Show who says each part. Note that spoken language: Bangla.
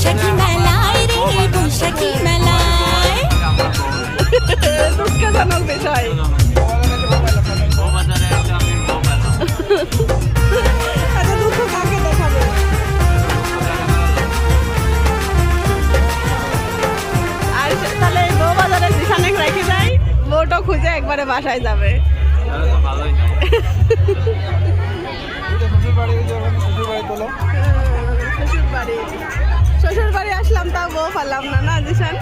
Speaker 1: বৈশাখী মেলায় রে বৈশাখী মেলায়।
Speaker 2: দুঃখজনক বিষয়। আচ্ছা, দুঃখ কাকে দেখাবে? আর তাহলে বউ বাজারে যেখানে রেখে যায়, বউটা খুঁজে একবারে বাসায় যাবে। শ্বশুর বাড়ি আসলাম, তাও বউ পারলাম না, না জিসান?